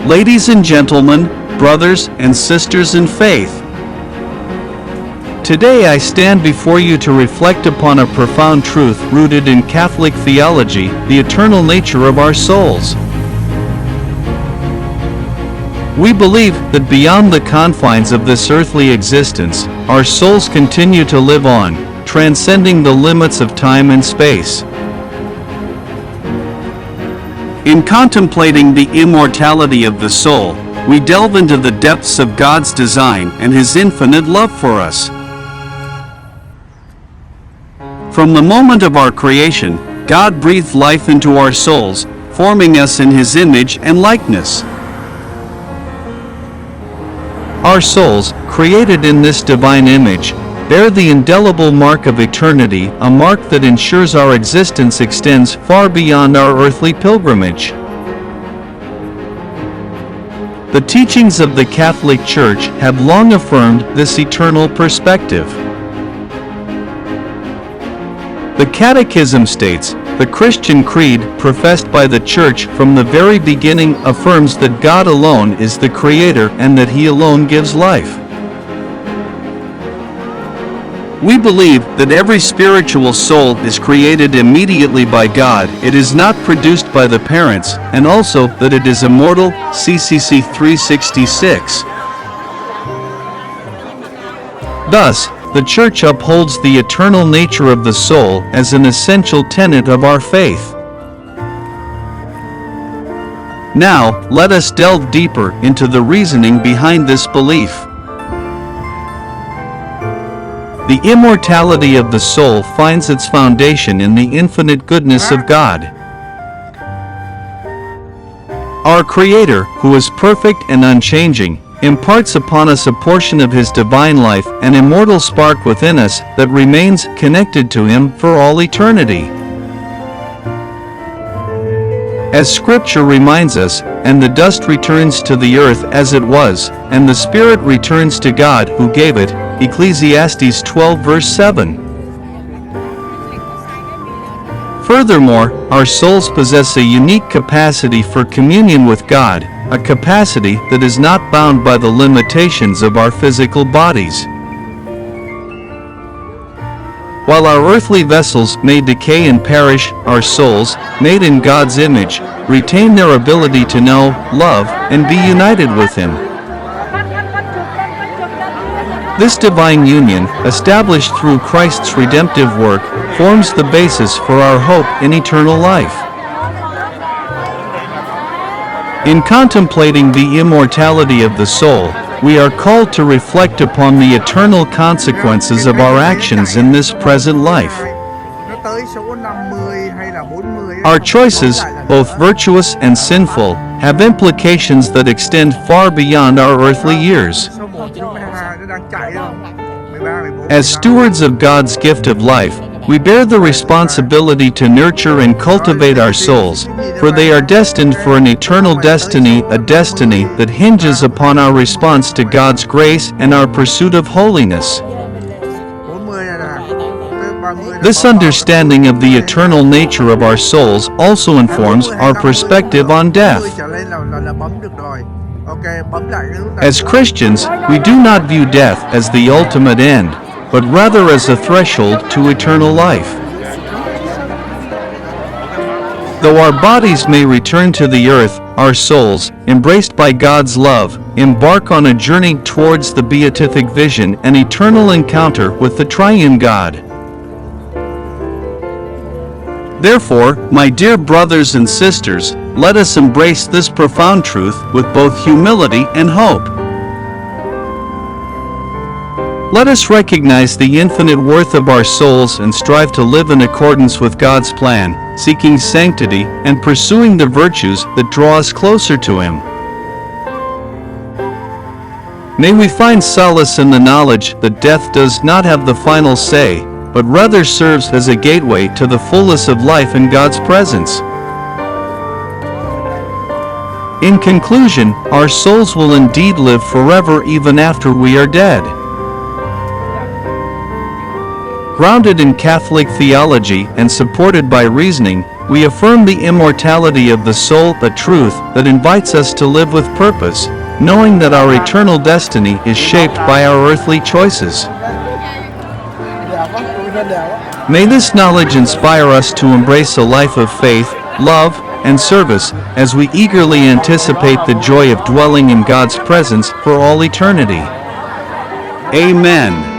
Ladies and gentlemen, brothers and sisters in faith, today I stand before you to reflect upon a profound truth rooted in Catholic theology, the eternal nature of our souls. We believe that beyond the confines of this earthly existence, our souls continue to live on, transcending the limits of time and space. In contemplating the immortality of the soul, we delve into the depths of God's design and His infinite love for us. From the moment of our creation, God breathed life into our souls, forming us in His image and likeness. Our souls, created in this divine image, bear the indelible mark of eternity, a mark that ensures our existence extends far beyond our earthly pilgrimage. The teachings of the Catholic Church have long affirmed this eternal perspective. The Catechism states, "The Christian creed, professed by the Church from the very beginning, affirms that God alone is the Creator and that He alone gives life." We believe that every spiritual soul is created immediately by God, it is not produced by the parents, and also that it is immortal, CCC 366. Thus, the Church upholds the eternal nature of the soul as an essential tenet of our faith. Now, let us delve deeper into the reasoning behind this belief. The immortality of the soul finds its foundation in the infinite goodness of God. Our Creator, who is perfect and unchanging, imparts upon us a portion of His divine life, an immortal spark within us that remains connected to Him for all eternity. As Scripture reminds us, "And the dust returns to the earth as it was, and the spirit returns to God who gave it," Ecclesiastes 12 verse 7. Furthermore, our souls possess a unique capacity for communion with God, a capacity that is not bound by the limitations of our physical bodies. While our earthly vessels may decay and perish, our souls, made in God's image, retain their ability to know, love, and be united with Him. This divine union, established through Christ's redemptive work, forms the basis for our hope in eternal life. In contemplating the immortality of the soul, we are called to reflect upon the eternal consequences of our actions in this present life. Our choices, both virtuous and sinful, have implications that extend far beyond our earthly years. As stewards of God's gift of life, we bear the responsibility to nurture and cultivate our souls, for they are destined for an eternal destiny, a destiny that hinges upon our response to God's grace and our pursuit of holiness. This understanding of the eternal nature of our souls also informs our perspective on death. As Christians, we do not view death as the ultimate end, but rather as a threshold to eternal life. Though our bodies may return to the earth, our souls, embraced by God's love, embark on a journey towards the beatific vision and eternal encounter with the Triune God. Therefore, my dear brothers and sisters, let us embrace this profound truth with both humility and hope. Let us recognize the infinite worth of our souls and strive to live in accordance with God's plan, seeking sanctity and pursuing the virtues that draw us closer to Him. May we find solace in the knowledge that death does not have the final say, but rather serves as a gateway to the fullness of life in God's presence. In conclusion, our souls will indeed live forever even after we are dead. Grounded in Catholic theology and supported by reasoning, We affirm the immortality of the soul, a truth that invites us to live with purpose, knowing that our eternal destiny is shaped by our earthly choices. May this knowledge inspire us to embrace a life of faith, love, and service as we eagerly anticipate the joy of dwelling in God's presence for all eternity. Amen.